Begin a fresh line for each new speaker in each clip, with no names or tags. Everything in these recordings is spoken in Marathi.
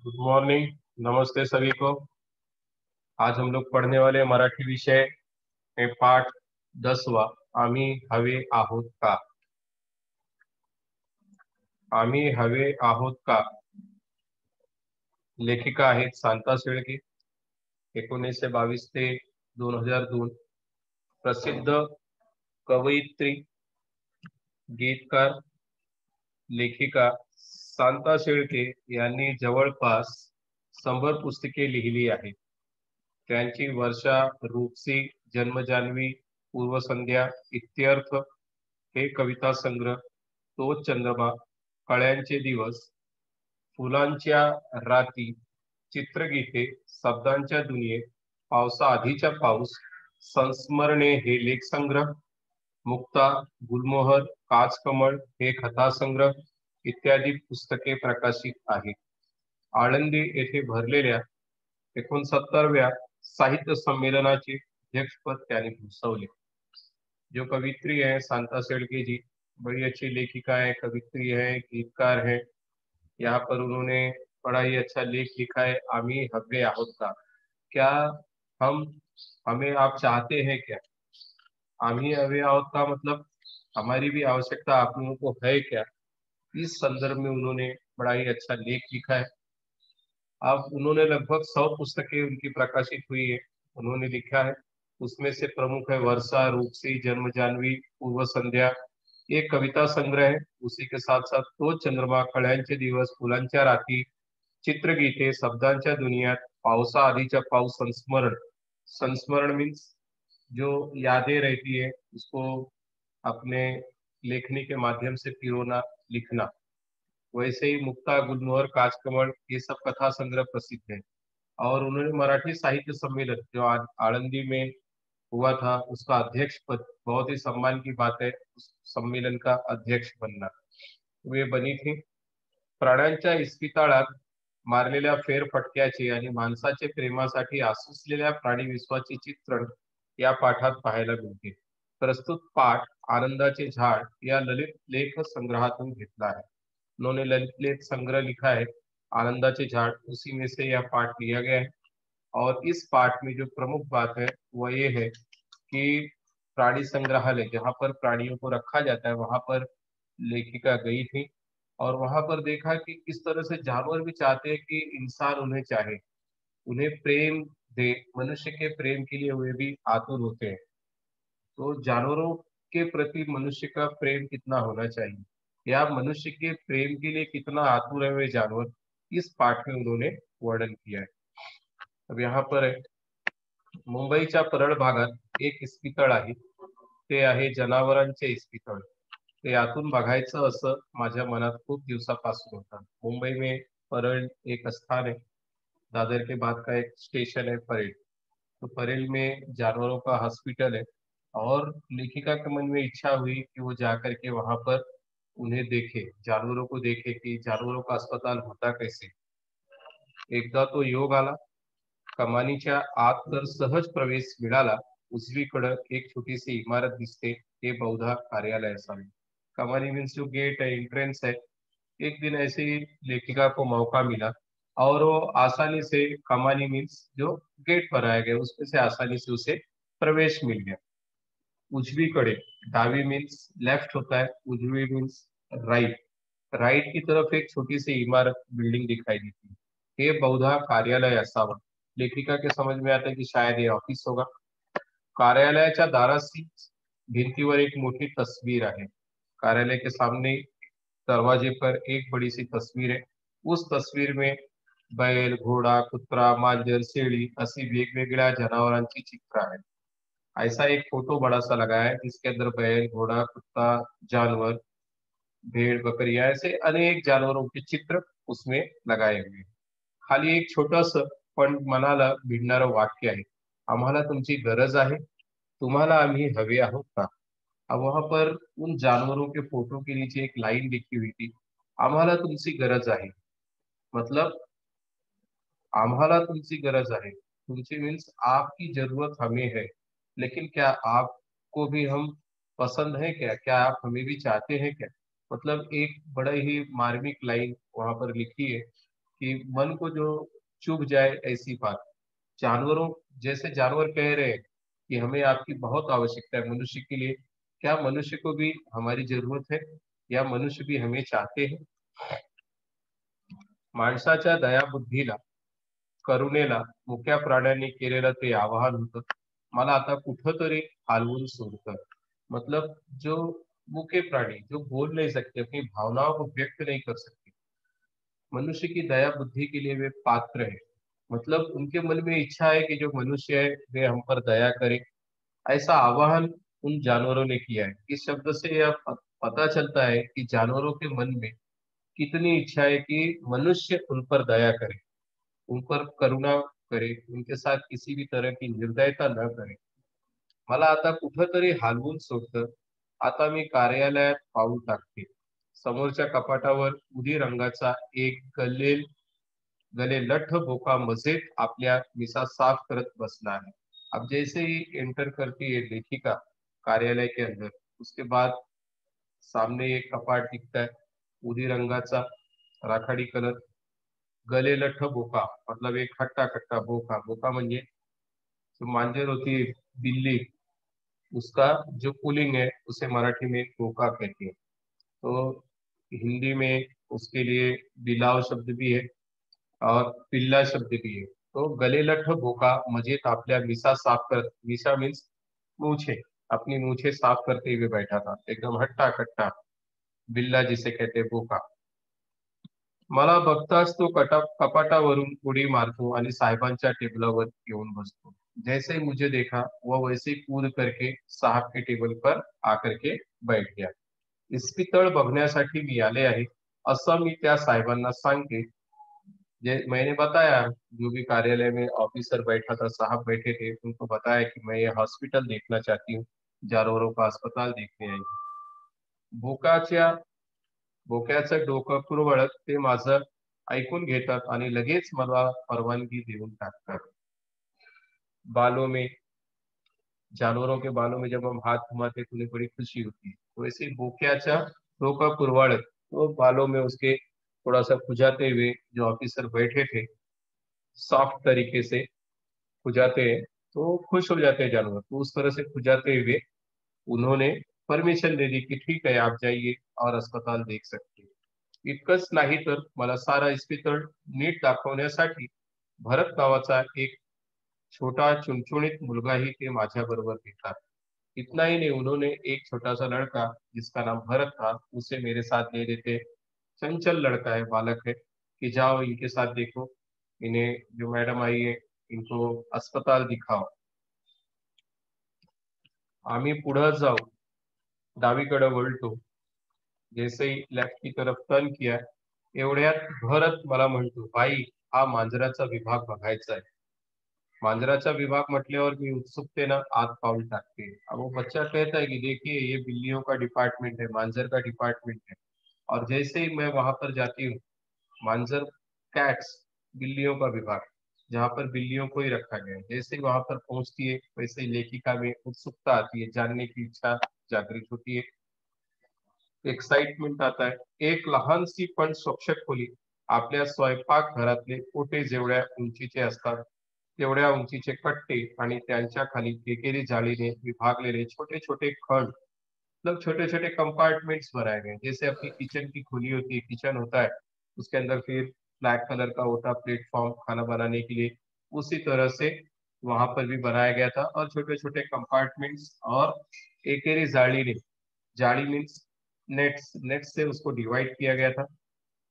Good morning. नमस्ते सभी को। आज हम लोग पढ़ने वाले मराठी विषय में पाठ 10वां। आम्ही हवे आहोत का। आम्ही हवे आहोत का लेखिका आहेत शांता शेळके। 1922 ते 2002 प्रसिद्ध कवयित्री, गीतकार, लेखिका शांता शेळके यांनी जवळपास 100 पुस्तके लिहिली आहेत। त्यांची वर्षा, रूपसी, जन्मजान्हवी, पूर्वसंध्या, इत्यर्थ हे कविता संग्रह, तो चंद्रमा, कळ्यांचे दिवस, फुलांच्या राती, चित्रगीते, शब्दांच्या दुनियेत, पावसाआधीचा पाऊस, संस्मरणे हे लेख संग्रह, मुक्ता, गुलमोहर, काचकमळ हे कथासंग्रह इत्यादी पुस्तके प्रकाशित आहेत। आळंदी येथे भरलेल्या 69व्या साहित्य संमेलनाचे अध्यक्षपद त्यांनी भूषवले। जो कवित्री है शांता शेळके जी, बड़ी अच्छी लेखिका है, कवित्री है, गीतकार है। यहाँ पर उन्होंने बड़ा ही अच्छा लेख लिखा है, आम्ही हवे आहोत का। क्या हम हमें आप चाहते हैं क्या? आम्ही हवे आहोत का मतलब हमारी भी आवश्यकता आप लोगों को है क्या? इस संदर्भ में उन्होंने बड़ा ही अच्छा लेख लिखा है। अब उन्होंने लगभग 100 पुस्तकें उनकी प्रकाशित हुई है। उन्होंने लिखा है, उसमें से प्रमुख है वर्षा, रूपसी, जन्मजान्हवी, पूर्व संध्या, एक कविता संग्रह है। उसी के साथ साथ तो चंद्रमा, कळ्यांचे दिवस, फुलांच्या राती, चित्रगीते, शब्दांच्या दुनियात, पावसा आधीचा पाऊस, संस्मरण। संस्मरण मीन्स जो यादें रहती है उसको अपने लेखनी के माध्यम से पिरोना, लिखना। वैसे ही मुक्ता, गुलमोहर, काचकमल ये सब कथा संग्रह प्रसिद्ध है। और उन्होंने मराठी साहित्य सम्मेलन जो आज आळंदी में हुआ था उसका अध्यक्ष पद, बहुत ही सम्मान की बात है उस सम्मेलन का अध्यक्ष बनना। वे बनी थी। प्राण्यांच्या इस्पितळात मारलेल्या फेरफटक्याचे आणि माणसाचे प्रेमासाठी आसुसलेल्या प्राणी विश्वाचे चित्रण या पाठात पाहायला मिळते। प्रस्तुत पाठ आनंदाचे झाड या ललित लेख संग्रहातून घेतला है। उन्होंने ललित लेख संग्रह लिखा है आनंदाचे झाड़, उसी में से यह पाठ लिया गया है। और इस पाठ में जो प्रमुख बात है वह ये है कि प्राणी संग्रहालय जहाँ पर प्राणियों को रखा जाता है वहां पर लेखिका गई थी और वहां पर देखा कि किस तरह से जानवर भी चाहते हैं कि इंसान उन्हें चाहे, उन्हें प्रेम दे, मनुष्य के प्रेम के लिए वे भी आतुर होते हैं। तो जानवरों के प्रति मनुष्य का प्रेम कितना होना चाहिए या मनुष्य के प्रेम के लिए कितना आतुर है वे जानवर, इस पाठ में उन्होंने वर्णन किया है। अब यहाँ पर है, मुंबईच्या परळ भागात एक इस्पितळ आहे, ते आहे जनावरांचे इस्पितळ। ते यातून बघायचं असं माझ्या मनात खूप दिवसापासून होतं। मुंबई में परळ एक स्थान है, दादर के बाद का एक स्टेशन है परेल। तो परेल में जानवरों का हॉस्पिटल है और लेखिका के मन में इच्छा हुई कि वो जाकर के वहां पर उन्हें देखे, जानवरों को देखे कि जानवरों का अस्पताल होता कैसे। एकदा तो योग आला, कमानीच्या आत तर सहज प्रवेश मिळाला। उजवीकडे एक छोटीसी इमारत दिसते, ते बहुधा कार्यालय असावे। कमानी मीन्स जो गेट है, एंट्रेंस है। एक दिन ऐसे ही लेखिका को मौका मिला और वो आसानी से, कमानी मीन्स जो गेट बनाया गया उसमें से आसानी से उसे प्रवेश मिल गया। उजवीकडे, डावी मीन्स लेफ्ट होता है, उजवी मीन्स राइट। राइट की तरफ एक छोटी सी इमारत, बिल्डिंग दिखाई देती है। ये बहुधा कार्यालय असावा। लेखिका के समझ में आता है कि शायद ये ऑफिस होगा। कार्यालयाच्या दाराशी भिंतीवर एक मोठी तस्वीर आहे। कार्यालय के सामने दरवाजे पर एक बड़ी सी तस्वीर है। उस तस्वीर में बैल, घोड़ा, कुत्रा, मांजर, शेळी अशी वेगवेगळ्या जनावरांची चित्र आहे। ऐसा एक फोटो बड़ा सा लगाया है जिसके अंदर बैल, घोड़ा, कुत्ता, जानवर, भेड़, बकरियां ऐसे अनेक जानवरों के चित्र उसमें लगाए हुए हैं। खाली एक छोटस पण मनाला भिडणारं वाक्य आहे, आम्हाला तुमची गरज आहे, तुम्हाला आम्ही हवे आहोत का। अब वहां पर उन जानवरों के फोटो के नीचे एक लाइन लिखी हुई थी, आम्हाला तुमची गरज आहे। मतलब आम्हाला तुमची गरज आहे, तुमची मीन्स आपकी जरूरत हमें है, लेकिन क्या आपको भी हम पसंद है क्या आप हमें भी चाहते हैं क्या। मतलब एक बड़ा ही मार्मिक लाइन वहां पर लिखी है कि मन को जो चुभ जाए ऐसी बात। जानवरों जैसे जानवर कह रहे हैं कि हमें आपकी बहुत आवश्यकता है मनुष्य के लिए, क्या मनुष्य को भी हमारी जरूरत है या मनुष्य भी हमें चाहते हैं? माणसाच्या दयाबुद्धीला, करुणेला मुक्या प्राण्यांनी केलेलं ते आवाहन होतं, मला आता कुठंतरी हलवून सोडतं। मतलब जो मुके प्राणी जो बोल नहीं सकते, अपनी भावनाओं को व्यक्त नहीं कर सकते, मनुष्य की दया बुद्धि के लिए वे पात्र है। मतलब उनके मन में इच्छा है कि जो मनुष्य है वे हम पर दया करे, ऐसा आह्वान उन जानवरों ने किया है। इस शब्द से यह पता चलता है कि जानवरों के मन में कितनी इच्छा है कि मनुष्य उन पर दया करे, उन पर करुणा करे, उनके साथ किसी भी तरह की निर्दयता न करे। मला आता कुठंतरी हलवून सोडतं, आता मी कार्यालयात पाऊल टाकते। समोरच्या कपाटावर उदी रंगाचा एक गले लठ बोका मजेत आपल्या मिसा साफ करत बसना है। अब जैसे ही एंटर करती है लेखिका कार्यालय के अंदर, उसके बाद सामने एक कपाट दिखता है, उदी रंगाचा, राखाडी कलर, गले लठ बोका, मतलब एक हट्टा कट्टा बोका। बोका म्हणजे जो मांजर होती है, बिल्ली, उसका जो पुलिंग है उसे मराठी में बोका कहते हैं। तो हिंदी में उसके लिए बिलाव शब्द भी है और पिल्ला शब्द भी है। तो गले लठ बोका मजेत आपल्या मिसा साफ कर, मिसा मीन्स मूछे, अपनी मूछे साफ करते हुए बैठा था, एकदम हट्टा कट्टा, बिल्ला जिसे कहते हैं बोका। मला बघताच तो कपाटावरून उडी मारतो आणि साहेबांच्या टेबलावर येऊन बसतो। जैसे ही मुझे देखा वह वैसे ही कूद करके साहब के टेबल पर आकर के बैठ गया। इस्पितळ बघण्यासाठी मी आले आहे असं मी त्या साहेबांना सांगते। मैंने बताया, जो भी कार्यालय में ऑफिसर बैठा था, साहब बैठे थे, उनको बताया कि मैं ये हॉस्पिटल देखना चाहती हूँ, जानवरों का अस्पताल देखने आई हूँ। भोकाच्या भोक्याचं डोकं कुरवळत ते माझं ऐकून घेतात आणि लगेच मला परवानगी देऊन टाकतात। बालों में, जानवरों के बालों में जब हम हाथ घुमाते तो उन्हें बड़ी खुशी होती है, तो वैसे ही भोक्याच्या डोकं कुरवाळत, तो बालों में उसके थोड़ा सा खुजाते हुए जो ऑफिसर बैठे थे, सॉफ्ट तरीके से खुजाते हैं तो खुश हो जाते हैं जानवर। तो उस तरह से खुजाते हुए उन्होंने परमिशन दे दी कि ठीक है आप जाइए और अस्पताल देख सकते हैं। इतकंच नाही तर मला सारा इस्पितळ नीट दाखवण्यासाठी भरत नावाचा एक छोटा चुणचुणीत मुलगाही ते माझ्याबरोबर येतात। इतना ही नहीं, उन्होंने एक छोटा सा लड़का जिसका नाम भरत था उसे मेरे साथ ले लेते। चंचल लड़का है, बालक है, कि जाओ इनके साथ देखो, इन्हें जो मैडम आई है इनको अस्पताल दिखाओ। आम्ही पुढे जाऊ, डावीकडे वळतो। जैसे ही लेफ्ट की तरफ टर्न किया, एवढ्यात भरत मला म्हणतो, भाई हा मांजराचा विभाग बघायचा आहे। मांजराचा विभाग म्हटल्यावर मी उत्सुकतेनं आत पाऊल टाकते। अब वो बच्चा कहता है कि देखिए ये बिल्लियों का डिपार्टमेंट है, मांजर का डिपार्टमेंट है। और जैसे ही मैं वहां पर जाती हूँ, मांजर, कैट्स, बिल्लियों का विभाग, जहाँ पर बिल्लियों को ही रखा गया है, जैसे ही वहां पर पहुंचती है वैसे ही लेखिका में उत्सुकता आती है, जानने की इच्छा जागृत होती है, एक्साइटमेंट आता है। एक लहानशी पण स्वच्छ खोली, आपल्या स्वयंपाक घरातले ओटे जेवढ्या उंचीचे असतात तेवढ्या उंचीचे कट्टे आणि त्यांच्या खाली एकेरी जाळीने विभागलेले छोटे छोटे खंड, मतलब छोटे छोटे कंपार्टमेंट्स बनाए गए हैं। जैसे अपनी किचन की खुली होती है, किचन होता है, उसके अंदर फिर ब्लैक कलर का होता प्लेटफॉर्म खाना बनाने के लिए, उसी तरह से वहां पर भी बनाया गया था। और छोटे छोटे कंपार्टमेंट्स और एकेरी जाली ने, जाली मीन्स नेट्स, नेट से उसको डिवाइड किया गया था।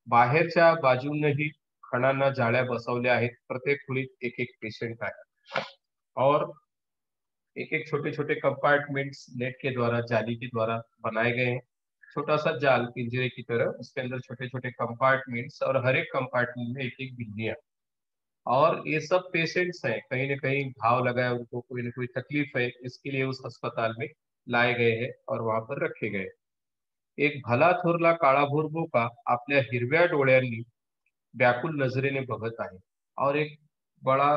बाहेरच्या बाजूनही खणांना जाळ्या बसवल्या आहेत, प्रत्येक खोलीत एक एक पेशेंट आहे और एक एक छोटे छोटे कंपार्टमेंट्स नेट के द्वारा, जाली के द्वारा बनाए गए हैं। छोटा सा जाल पिंजरे की तरह, उसके अंदर छोटे छोटे कंपार्टमेंट्स और हर एक कंपार्टमेंट में एक एक बिल्लियां। और ये सब पेशेंट्स हैं, कहीं ना कहीं घाव लगा है उनको, कोई ना कोई तकलीफ है, इसके लिए उस अस्पताल में लाए गए हैं और वहां पर रखे गए। एक भला थोरला काळाभोर बोका आपल्या हिरव्या डोळ्यांनी व्याकुल नजरेने बघत आहे। और एक बड़ा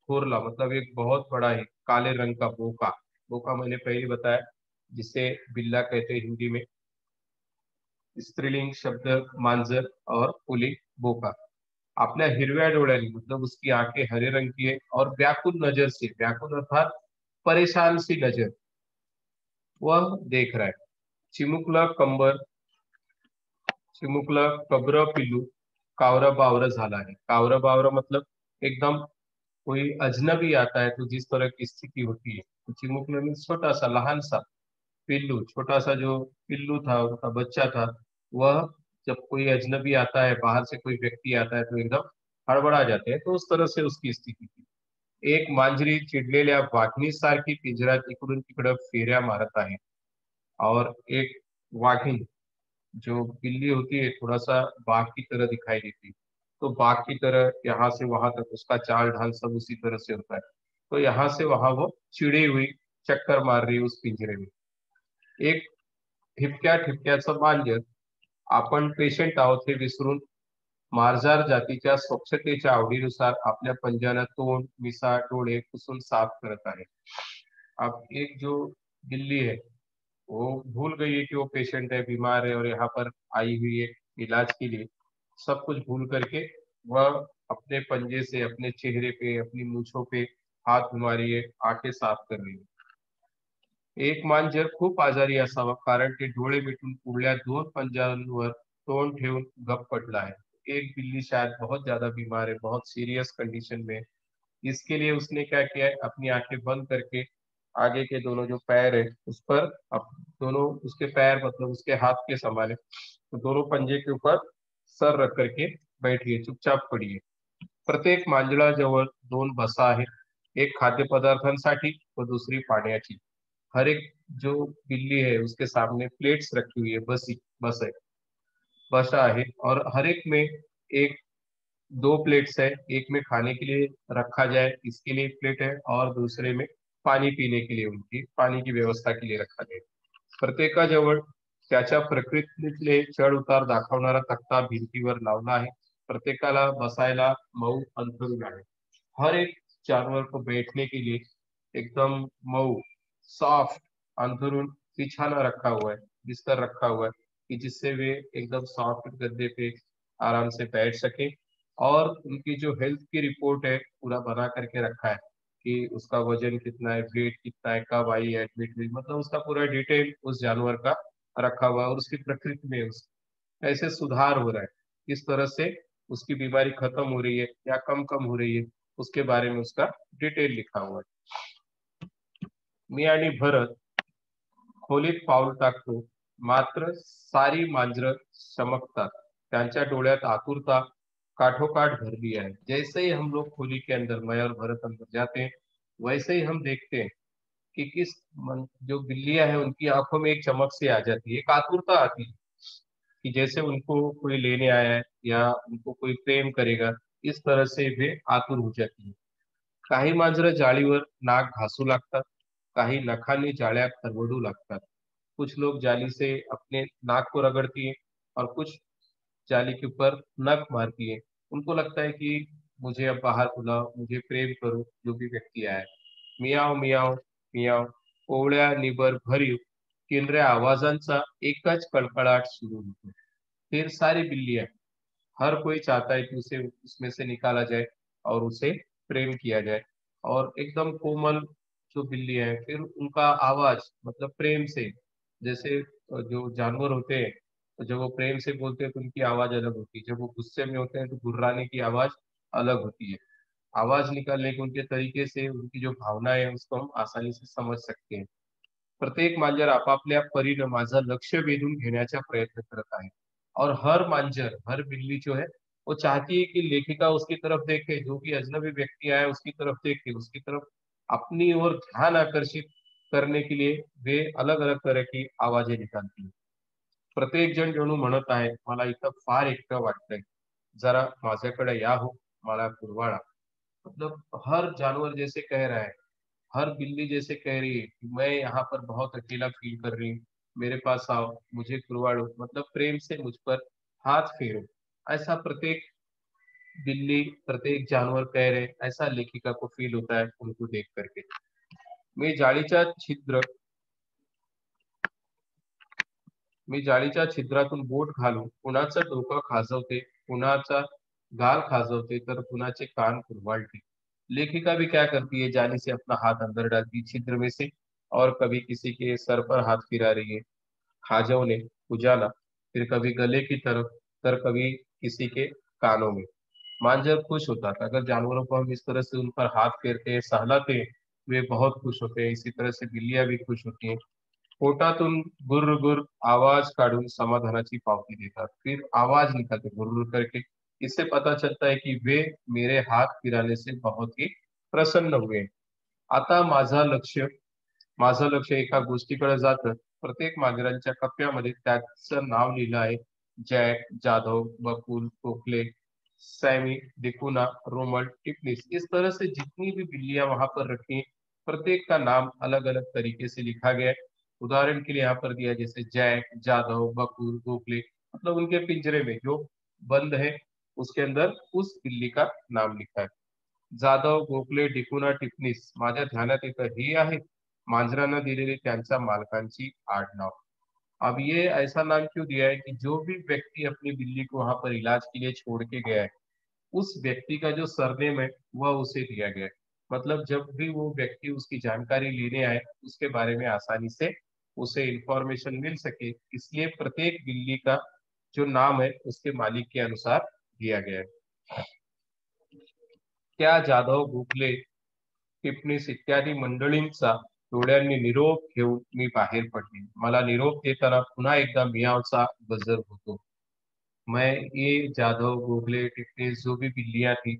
थोरला, मतलब एक बहुत बड़ा है, काले रंग का बोका। बोका मैंने पहले बताया, जिसे बिल्ला कहते हैं हिंदी में, स्त्रीलिंग शब्द मांजर और पुल्लिंग बोका। अपने हिरव्या डोळ्यांनी, मतलब उसकी आंखें हरे रंग की है, और व्याकुल नजर से, व्याकुल अर्थात परेशान सी नजर, वह देख रहा है। चिमुकलं कंबर, चिमुकलं कब्र पिल्लू, कावरं बावरं झाला है। कावरं बावरं मतलब एकदम कोई अजनबी आता है तो जिस तरह की स्थिति होती है, तो चिमुकलं मीन्स छोटा सा, लहान सा। पिल्लू, छोटा सा जो पिल्लू था, उनका बच्चा था, वह जब कोई अजनबी आता है, बाहर से कोई व्यक्ति आता है, तो एकदम हड़बड़ा जाते हैं, तो उस तरह से उसकी स्थिति थी। एक मांजरी चिडलेल्या वाघिणीसारखी पिंजऱ्यात इकडून तिकडं फेऱ्या मारत आहे, और एक वाघिण जो बिल्ली होती है, थोड़ा सा बाघ की तरह दिखाई देती है, तो बाघ की तरह यहाँ से वहां तक उसका चाल ढाल सब उसी तरह से होता है। तो यहाँ से वहां वो चिड़ी हुई चक्कर मार रही है उस पिंजरे में। एक ठिपक्या ठिपक्याचं मांजर, आपण पेशंट आहोत हे विसरून मार्जार जातीच्या स्वच्छतेच्या आवडीनुसार आपल्या पंजानं तोंड, मिसा, डोळे पुसून साफ करत आहे। अब एक जो बिल्ली है, वो भूल गई है कि वो पेशेंट है, बीमार है, और यहाँ पर आई हुई है इलाज के लिए। सब कुछ भूल करके वह अपने पंजे से अपने चेहरे पे, अपनी मूछों पे हाथ घुमा रही है, आंखें साफ कर रही है। एक मांजर खूप आजारी असावा, कारण ते डोळे मिटून पुढल्या दोन पंजांवर तोंड ठेवून गप पड़ला है। एक बिल्ली शायद बहुत ज्यादा बीमार है, बहुत सीरियस कंडीशन में है। इसके लिए उसने क्या किया है, अपनी आंखें बंद करके आगे के दोनों जो पैर है उस पर दोनों उसके पैर, मतलब उसके हाथ के समान है, तो दोनों पंजे के ऊपर सर रख करके बैठिए, चुपचाप पडिए। प्रत्येक मांजराजवळ दोन बसा आहेत, एक खाद्यपदार्थांसाठी व दुसरी पाण्याची। हर एक जो बिल्ली है उसके सामने प्लेट्स रखी हुई है, बस है, बसा है, और हर एक में एक दो प्लेट्स है, एक में खाने के लिए रखा जाए इसके लिए एक प्लेट है, और दूसरे में पानी पीने के लिए, उनकी पानी की व्यवस्था के लिए रखा जाए। प्रत्येकाजवळ त्याच्या प्रकृतीतले चढ उतार दाखवणारा तक्ता भिंतीवर लावला आहे। प्रत्येकाला बसायला मऊ अंथरूण आहे। हर एक जानवर को बैठने के लिए एकदम मऊ, सॉफ्ट अंथरूण, बिछाना रखा हुआ है, बिस्तर रखा हुआ है, कि जिससे वे एकदम सॉफ्ट गद्दे पे आराम से बैठ सके। और उनकी जो हेल्थ की रिपोर्ट है पूरा बना करके रखा है, कि उसका वजन कितना है, वेट कितना है, कब आई, एडमिट हुई, मतलब उसका पूरा डिटेल उस जानवर का रखा हुआ है, और उसकी प्रकृति में उस कैसे सुधार हो रहा है, किस तरह से उसकी बीमारी खत्म हो रही है या कम कम हो रही है, उसके बारे में उसका डिटेल लिखा हुआ है। मी आणि भरत खोलीत पाऊल टाकतो, मात्र सारी मांजरं चमकतात, त्यांच्या डोळ्यात आतुरता काठोकाठ भरली है। जैसे ही हम लोग खोली के अंदर, मैं और भरत अंदर जाते हैं, वैसे ही हम देखते हैं कि जो बिल्लियां हैं उनकी आंखों में एक चमक सी आ जाती है, एक आतुरता आती है, कि जैसे उनको कोई लेने आया है या उनको कोई प्रेम करेगा, इस तरह से वे आतुर हो जाती है। काही मांजरं जाळीवर नाक घासू लागतात, काही नखांनी जाळ्या खरवडू लागतात। कुछ लोग जाली से अपने नाक को रगड़ती है, और कुछ जाली के ऊपर नख मारती है। उनको लगता है कि मुझे अब बाहर बुलाओ, मुझे प्रेम करो, जो भी व्यक्ति आया है। मियाव मियाव मियाव, कोवळ्या निबर भरीव किनऱ्या आवाजांचा एकच कळकळाट सुरू होतो। फिर सारी बिल्लियां, हर कोई चाहता है कि उसे उसमें से निकाला जाए और उसे प्रेम किया जाए। और एकदम कोमल जो बिल्ली है, फिर उनका आवाज, मतलब प्रेम से, जैसे जो जानवर होते हैं, तो जब वो प्रेम से बोलते हैं तो उनकी आवाज अलग होती है, जब वो गुस्से में होते हैं तो गुर्राने की आवाज अलग होती है। आवाज निकालने के उनके तरीके से उनकी जो भावना है उसको हम आसानी से समझ सकते हैं। प्रत्येक मांजर आपापल्या परीनं माझं लक्ष वेधून घेण्याचा प्रयत्न करत आहे, और हर मांजर, हर बिल्ली जो है, वो चाहती है कि लेखिका उसकी तरफ देखे, जो भी अजनबी व्यक्ति आया उसकी तरफ देखे, उसकी तरफ अपनी ओर ध्यान आकर्षित करने के लिए वे अलग अलग तरह की आवाजें निकालती है। प्रत्येक जण जणू म्हणत आहे, मला इथं फार एकटं वाटतंय, जरा माझ्याकडे या हो, मला कुरवाळा। मतलब हर जानवर जैसे कह रहा है, हर बिल्ली जैसे कह रही है कि मैं यहाँ पर बहुत अकेला फील कर रही हूँ, मेरे पास आओ, मुझे कुर्बाड़ो, मतलब प्रेम से मुझ पर हाथ फेरो। ऐसा प्रत्येक बिल्ली, प्रत्येक जानवर कह रहे, ऐसा लेखिका को फील होता है उनको देख करके। मी जाळीच्या छिद्र मी जाळीच्या छिद्रातून बोट घालून कुणाचं डोकं खाजवते, कुणाचा गाल खाजवते तर कुणाचे कान कुरवाळते। लेखिका भी क्या करती है, जाली से अपना हाथ अंदर डालती है छिद्र में से, और कभी किसी के सर पर हाथ फिरा रही है खाजवने, उजाला, फिर कभी गले की तरफ, तर कभी किसी के कानों में। मांझर खुश होता था, अगर जानवरों को हम इस तरह से उन पर हाथ फेरते हैं, सहलाते हैं, वे बहुत खुश होते हैं। इसी तरह से बिल्लियां भी खुश होती हैं। पोटातून गुर्र गुर्र आवाज काढून समाधानाची पावती देतात, फिर आवाज निकालते गुर्र करके। इससे पता चलता है कि वे मेरे हाथ फिराने से बहुत ही प्रसन्न हुए। आता माझं लक्ष एका गोष्टीकडे जातं। प्रत्येक मांजरांच्या कप्प्यामध्ये त्याचं नाव लिहिलं आहे। जॅक, जाधव, बकुल, गोखले, सैमी, डिकुना, रोमल, टिपनिस। इस तरह से जितनी भी बिल्लियां वहां पर रखी हैं, प्रत्येक का नाम अलग अलग तरीके से लिखा गया है। उदाहरण के लिए यहाँ पर दिया, जैसे जैक, जाधव, बकुल, गोखले, मतलब उनके पिंजरे में जो बंद है उसके अंदर उस बिल्ली का नाम लिखा है। जाधव, गोखले, डिकुना, टिपनिस माझ्या ध्यानात येतं ही आहे मांजरांना दिलेली त्यांच्या मालकांची आडनाव। अब ये ऐसा नाम क्यों दिया है कि जो भी व्यक्ति अपनी बिल्ली को वहां पर इलाज के लिए छोड़ के गया है, उस व्यक्ति का जो सरनेम है वह उसे दिया गया है। मतलब जब भी वो व्यक्ति उसकी जानकारी लेने आए, उसके बारे में आसानी से उसे इंफॉर्मेशन मिल सके, इसलिए प्रत्येक बिल्ली का जो नाम है उसके मालिक के अनुसार दिया गया है। त्या जाधव, गोखले, टिपणीस इत्यादी मंडळींचा डोळ्यांनी निरोप घेऊन मी बाहेर पडले। मला निरोप देताना पुन्हा एकदा मियावचा गजर होतो। मैं ये जाधव, गोखले, टिपणीस जो भी बिल्लियां थी,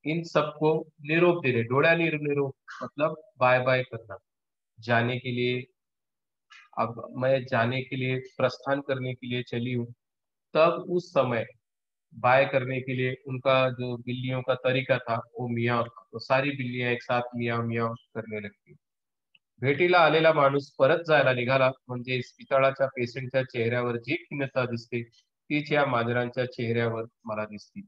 इन सबको निरोप दे रहे, डोळ्यांनी निरोप मतलब बाय बाय करना। जाने के लिए, अब मैं जाने के लिए प्रस्थान करने के लिए चली हूँ। तब उस समय बाय करने के लिए उनका जो बिल्लियों का तरीका था वो मियाव था, तो सारी बिल्लियां एक साथ मियाव मियाव करने लगती। भेटीला आलेला माणूस परत जायला निघाला म्हणजे इस्पितळाच्या पेशंटच्या चेहऱ्यावर जी खिन्नता दिसते, तीच या मांजरांच्या चेहऱ्यावर मला दिसती।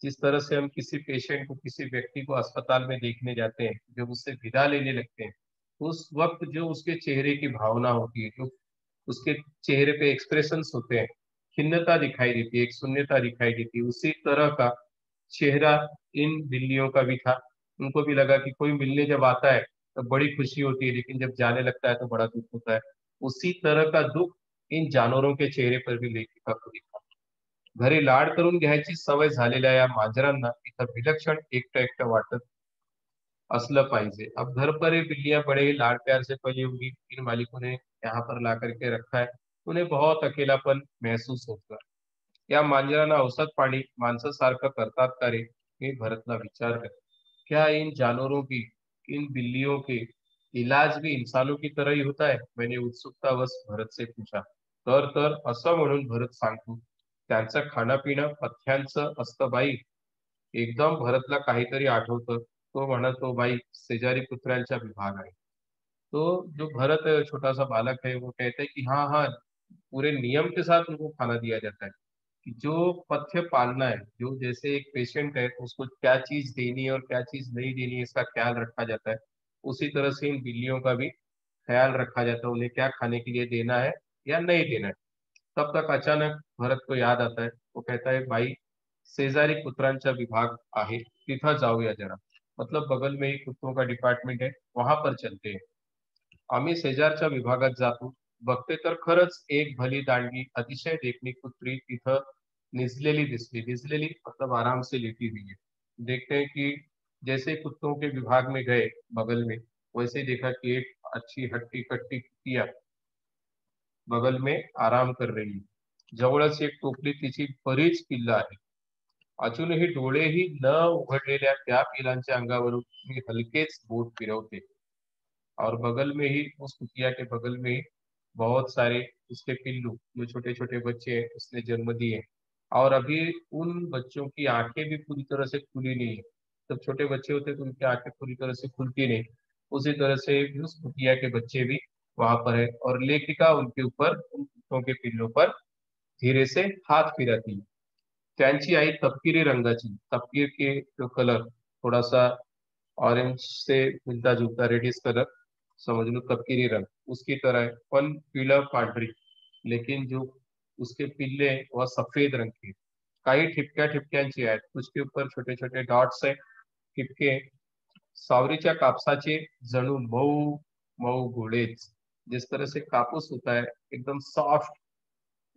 जिस तरह से हम किसी पेशेंट को, किसी व्यक्ति को अस्पताल में देखने जाते हैं, जब उससे विदा लेने लगते हैं, उस वक्त जो उसके चेहरे की भावना होती है, जो उसके चेहरे पे एक्सप्रेशंस होते हैं, खिन्नता दिखाई देती है, एक शून्यता दिखाई देती है, उसी तरह का चेहरा इन बिल्लियों का भी था। उनको भी लगा कि कोई मिलने जब आता है तो बड़ी खुशी होती है, लेकिन जब जाने लगता है तो बड़ा दुख होता है। उसी तरह का दुख इन जानवरों के चेहरे पर भी लेखिका को दिखा। घरी लाड करून घ्यायची सवय झालेल्या या मांजरांना इथं विलक्षण एकटं एकटं वाटत असलं पाहिजे। अब घर पर ये बिल्लियां बड़े ही लाड प्यार से पली होंगी, इन मालिकों ने यहाँ पर ला करके रखा है, उन्हें बहुत अकेलापन महसूस होता है। या मांजरांना औसत पाणी माणसासारखं करतात का रे? मी भरतला विचारलं। क्या इन जानवरों की, इन बिल्लियों के इलाज भी इंसानों की तरह ही होता है? मैंने उत्सुकतावश भरत से पूछा। तर असं म्हणून भरत सांगतो, त्यांचं खाणं-पिणं पथ्यांचं असतं बाई। एकदम भरतला काहीतरी आठवतं। तो म्हणतो, भाई शेजारी कुत्र्यांचा विभाग आहे। तो जो भरत है, छोटा सा बालक है, वो कहता है कि हाँ हाँ, पूरे नियम के साथ उनको खाना दिया जाता है। कि जो पथ्य पालना है, जो जैसे एक पेशेंट है उसको क्या चीज देनी है और क्या चीज नहीं देनी है, इसका ख्याल रखा जाता है। उसी तरह से इन बिल्लियों का भी ख्याल रखा जाता है, उन्हें क्या खाने के लिए देना है या नहीं देना है। तब तक अचानक भरत को याद आता है, वो कहता है, भाई शेजारी कुत्रांचा विभाग आहे, तिथं जाऊया जरा। मतलब बगल में ही कुत्तों का डिपार्टमेंट है, वहां पर चलते हैं। आम्ही शेजारच्या विभागात जातो, बघते तर खरंच एक भली दांडगी अतिशय देखणी कुत्री तिथं निजलेली दिसली। निजलेली मतलब आराम से लेटी हुई है। देखते हैं कि जैसे कुत्तों के विभाग में गए बगल में, वैसे ही देखा कि एक अच्छी हट्टी कट्टी कुतिया बगल में आराम कर रही है। जवळच एक टोपली तिची बरीच पिल्लं आहेत। अजूनही डोळेही न उघडलेल्या त्या पिलांच्या अंगावरून मी हलकेच बोट फिरवते, और बगल में ही, उस कुतिया के बगल में ही बहुत सारे उसके पिल्लू, जो छोटे छोटे बच्चे हैं उसने जन्म दिए, और अभी उन बच्चों की आंखें भी पूरी तरह से खुली नहीं है। जब छोटे बच्चे होते हैं तो उनकी आंखें पूरी तरह से खुलती नहीं। उसी तरह से उस कुतिया के बच्चे भी वहां पर है, और लेखिका उनके ऊपर, उन कुत्तों के पिल्लों पर धीरे से हाथ फिराती है। त्यांची आई तपकिरी रंगाची, तपकीर के जो कलर थोड़ा सा ऑरेंज से मिलता जुलता रेडिश कलर, समझ लो तपकिरी रंग उसकी तरह है, पण पीला पांढरी। लेकिन जो उसके पिल्ले हैं वह सफेद रंग के, काही ठिपक्या ठिपक्यांची आहेत, उसके ऊपर छोटे छोटे डॉट्स है ठिपके, सावरीच्या कापसाचे जणू मऊ मऊ गोळेच। जिस तरह से कापूस होता है एकदम सॉफ्ट,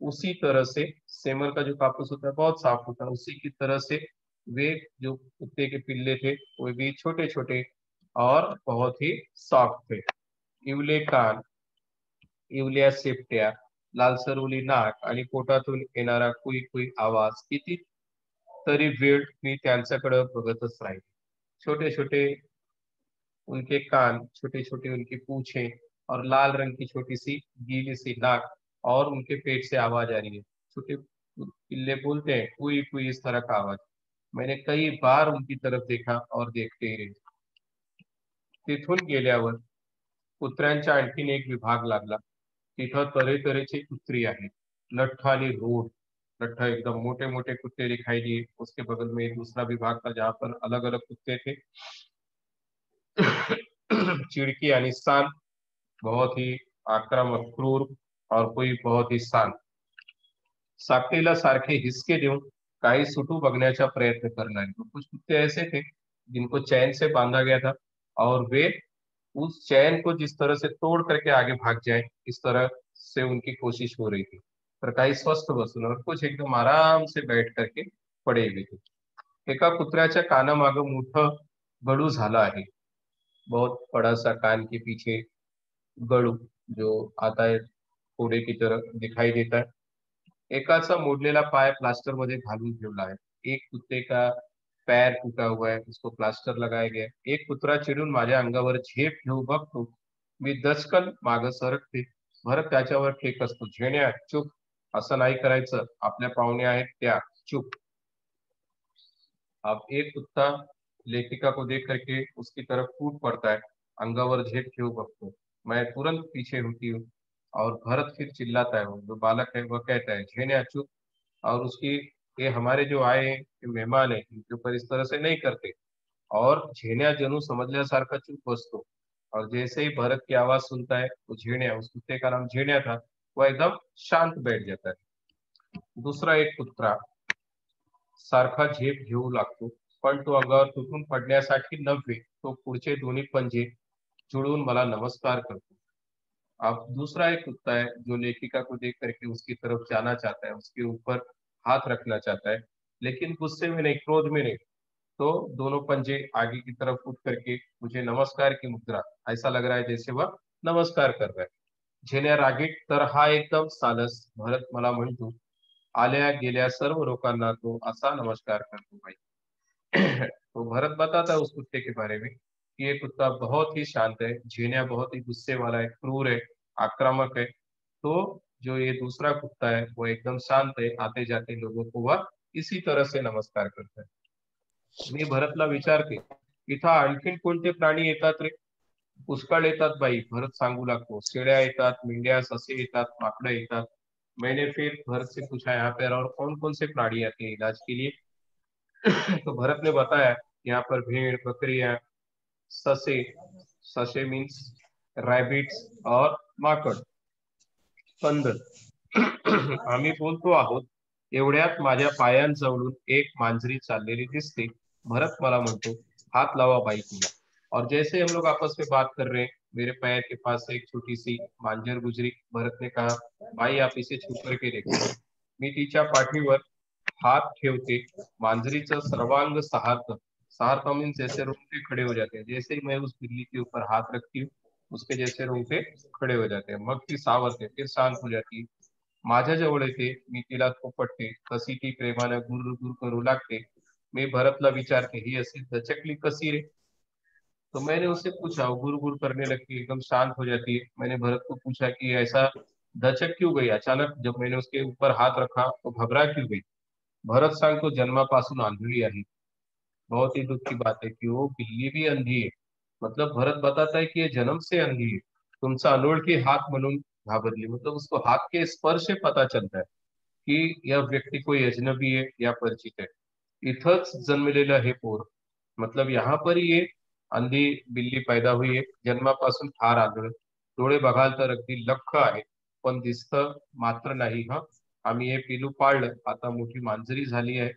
उसी तरह से सेमर का जो कापूस होता है बहुत सॉफ्ट होता है, उसी की तरह से वे जो कुत्ते के पिल्ले थे वो भी छोटे छोटे और बहुत ही सॉफ्ट थे। इवले कान, इवल्या शेपट्या, लालसरवली नाक आणि पोटातून येणारा कुई कुई आवाज, किती तरी वेळ मी त्यांच्याकडे बघतच राहिले। छोटे छोटे उनके कान, छोटे छोटे उनकी पूछे और लाल रंग की छोटी सी गीली सी नाक, और उनके पेट से आवाज आ रही है। छोटे पिल्ले बोलते हैं कुई कुई, इस तरह का आवाज। मैंने कई बार उनकी तरफ देखा और देखते ही रहे। तिथून गेल्यावर कुत्र्यांचा आणखीन एक विभाग लागला। तिथं तऱ्हेतऱ्हेची कुत्री आहेत, लठ्ठ आणि रूढ। लठ्ठ एकदम मोटे मोटे कुत्ते दिखाई दिए। उसके बगल में एक दूसरा विभाग था जहाँ पर अलग अलग कुत्ते थे। चिड़की यानी शांत, बहुत ही आक्रमक, क्रूर, और कोई बहुत ही शांत। साखळीला सारखे हिसके देऊन काही सुटू बघण्याचा प्रयत्न करणारे। तो कुछ कुत्ते ऐसे थे जिनको चैन से बांधा गया था, और वे उस चैन को जिस तरह से तोड़ करके आगे भाग जाए, इस तरह से उनकी कोशिश हो रही थी। पर काही स्वस्थ बसून और कुछ एकदम आराम से बैठ करके पडे हुए थे। एका कुत्र्याच्या कानामागं मोठं गडू झालं आहे। बहुत बड़ा सा कान के पीछे गड़ू जो आता है घोड़े की तरह दिखाई देता है। एकाचा मोडलेला पाय प्लास्टर मध्ये घालून ठेवला आहे। एक कुत्ते का पैर टूटा हुआ है, उसको प्लास्टर लगाया गया है। एक कुत्रा चिडून माझ्या अंगावर झेप घेऊ बघतो, मी दचकन मागं सरकते। भरत त्याच्यावर टेक असतो, झेण्या चुप, असं नाही करायचं, आपल्या पाहुण्या आहेत त्या, चुप। अब एक कुत्ता लेखिका को देख करके उसकी तरफ कूद पड़ता है, अंगावर झेप घेऊ बघतो। मैं तुरंत पीछे होती हूँ, और भरत फिर चिल्लाता है, वो जो बालक है वह कहता है झेन्या चुप। और उसकी, ये हमारे जो आए हैं ये मेहमान है, इनके ऊपर इस तरह से नहीं करते। और झेन्या जणू समजल्यासारखा चुप बसतो। और जैसे ही भरत की आवाज सुनता है वो झेन्या, उस कुत्ते का नाम झेन्या था, वह एकदम शांत बैठ जाता है। दूसरा एक कुत्रा सारखा झेप घेऊ लागतो, पण तो अंगावर तुटून पडण्यासाठी नव्हे, तो पुढचे दोन्ही पंजे जुळवून मला नमस्कार करतो। अब दूसरा एक कुत्ता है जो लेखिका को देख करके उसकी तरफ जाना चाहता है, उसके ऊपर हाथ रखना चाहता है, लेकिन गुस्से में नहीं, क्रोध में नहीं। तो दोनों पंजे आगे की तरफ उठ करके मुझे नमस्कार की मुद्रा, ऐसा लग रहा है जैसे वह नमस्कार कर रहा है। झेन्या रागीट तर हा एकदम सालस, भरत मला म्हणतो। आल्या गेल्या सर्व लोकांना तो असा नमस्कार करतो भाई। तो भरत बताता है उस कुत्ते के बारे में कि ये कुत्ता बहुत ही शांत है, झेन्या बहुत ही गुस्से वाला है, क्रूर है, आक्रामक है। तो जो ये दूसरा कुत्ता है वो एकदम शांत है, आते जाते लोगों को वह इसी तरह से नमस्कार करता है। मी भरतला विचारते, इथं आणखीन कोणते प्राणी येतात रे? पुष्कळ येतात बाई, भरत सांगू लागतो। शेळ्या येतात, मेंढ्या, ससे येतात, माकडं येतात। मैंने फिर भरत से पूछा, यहाँ पर और कौन कौन से प्राणी आते हैं इलाज के लिए? तो भरत ने बताया, यहाँ पर भेड़, बकरियां, ससे, ससे मीन्स रैबिट्स, और माकड, बंदर। आम्ही बोलतो आहोत, एवढ्यात माझ्या पायांजवळून एक मांजरी चाललेली दिसते। भरत मला म्हणतो, हाथ लावा बाई तिला। और जैसे हम लोग आपस में बात कर रहे हैं, मेरे पैर के पास से एक छोटी सी मांजर गुजरी। भरत ने कहा, भाई आप इसे छू करके देखो। मी तिच्या पाठीवर हाथ ठेवते, मांजरीचं सर्वांग सहारतं। सहारता मीन्स जैसे रोंगटे खड़े हो जाते हैं। जैसे ही मैं उस बिल्ली के ऊपर हाथ रखती हूँ, उसके जैसे रोंगटे खड़े हो जाते हैं। मग ती सावरते, फिर शांत हो जाती है। माझ्या जवळ येते, मी तिला थोपटते, तशी ती प्रेमानं गुर करू लागते। मी भरतला विचारते, ही अशी दचकली कशी रे? तो मैंने उससे पूछा, वो गुर गुर करने लगती है, एकदम शांत हो जाती है। मैंने भरत को पूछा कि ऐसा दचक क्यों गई अचानक, जब मैंने उसके ऊपर हाथ रखा तो घबरा क्यों गई? भरत सांगतो, जन्मापासून आंधळी आहे। बहुत ही दुख की बात है कि वो बिल्ली भी अंधी है। मतलब भरत बताता है कि ये जन्म से अंधी है, तुमचा अनोळखी हात म्हणून घाबरली। मतलब उसको हाथ के स्पर्श से पता चलता है कि यह व्यक्ति कोई अजनबी है या परिचित है। इथंच जन्मलेलं हे पोर, मतलब यहाँ पर ही ये अंधी बिल्ली पैदा हुई है, जन्मापासून फार आंधळ। डोळे बघाल तर अगदी लख्ख आहे, पण दिसतं मात्र नाही हा। आम्ही हे पिल्लू पाळलं, आता मोठी मांजरी झाली है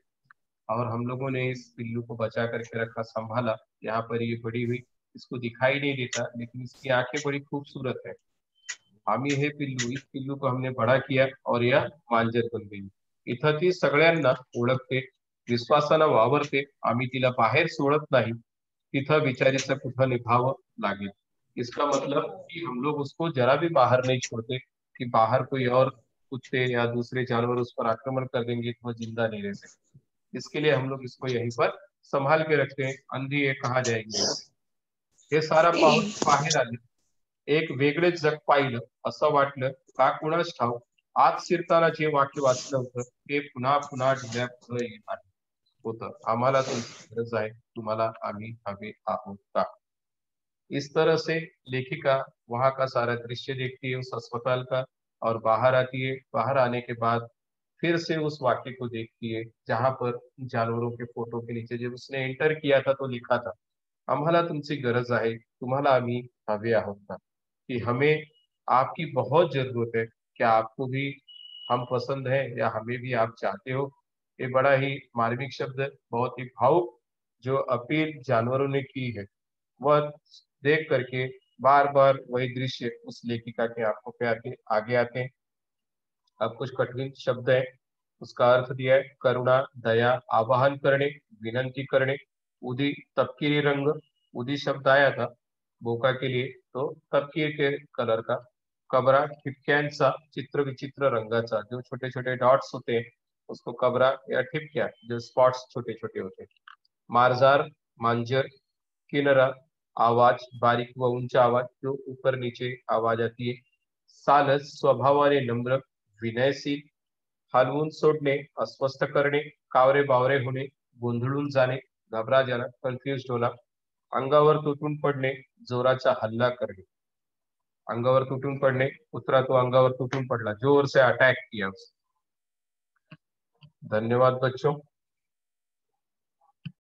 और हम लोगों ने इस पिल्लू को बचा करके रखा, संभाला। यहाँ पर ये बड़ी हुई, इसको दिखाई नहीं देता लेकिन इसकी आंखें बड़ी खूबसूरत है। आम्ही हे पिल्लू, इस पिल्लू को हमने बड़ा किया और या मांजर बन गई। इथं ती सगळ्यांना ओळखते, विश्वासानं वावरते, आम्ही तिला बाहेर सोडत नाही, तिथं बिचारीचं कुठं निभावं लागेल। इसका मतलब कि हम लोग उसको जरा भी बाहर नहीं छोड़ते कि बाहर कोई और कुत्ते या दूसरे जानवर उस पर आक्रमण कर देंगे तो वो जिंदा नहीं रह सकते। इसके लिए हम लोग इसको यहीं पर संभाल के रखते हैं, अंधी है कहाँ जाएगी ऐसे। हे सारा पाहून बाहेर आले, एक वेगळेच जग पाहिलं, असं वाटलं का कुणास ठाऊक, आत शिरताना जे वाक्य वाचलं होतं ते पुन्हा पुन्हा डोळ्यापुढं येत आहे होतं, आम्हाला तुमची गरज आहे, तुम्हाला आम्ही हवे आहोत का। इस तरह से लेखिका वहां का सारा दृश्य देखती है उस अस्पताल का, और बाहर आती है। बाहर आने के बाद फिर से उस वाक्य को देखती है जहां पर जानवरों के फोटो के नीचे जब उसने एंटर किया था तो लिखा था, आम्हाला तुमची गरज आहे, तुम्हाला आम्ही हवे आहोत का, कि हमें आपकी बहुत जरूरत है, क्या आपको भी हम पसंद है या हमें भी आप चाहते हो। ये बड़ा ही मार्मिक शब्द है, बहुत ही भावुक जो अपील जानवरों ने की है, वह देख करके बार बार वही दृश्य उस लेखिका के आंखों पे आगे आते हैं। अब कुछ कठिन शब्द है, उसका अर्थ दिया है, करुणा, दया, आवाहन करणे, विनंती करणे, उदी, तपकिरी रंग, उदी शब्द आया था बोका के लिए, तो तपकीर के कलर का। कबरा, ठिपक्यांचा, चित्र विचित्र रंगाचा, जो छोटे छोटे डॉट्स होते हैं उसको कबरा या ठिपक्या, जो स्पॉट्स छोटे छोटे होते हैं। मारजार, मांजर, किनरा, आवाज, बारीक व ऊंचा आवाज, जो ऊपर नीचे आवाज आती है। सालस, स्वभावाने नम्र, विनयशील, हलवून सोडणे, अस्वस्थ करणे, कावरे बावरे होणे, गोंधळून जाणे, घबरा जाना, कन्फ्युज होना, अंगावर तुटून पडणे, जोराचा हल्ला करणे। अंगावर तुटून पडणे, कुत्रा तो अंगावर तुटून पडला, जोर से अटैक किया उसने। धन्यवाद बच्चों।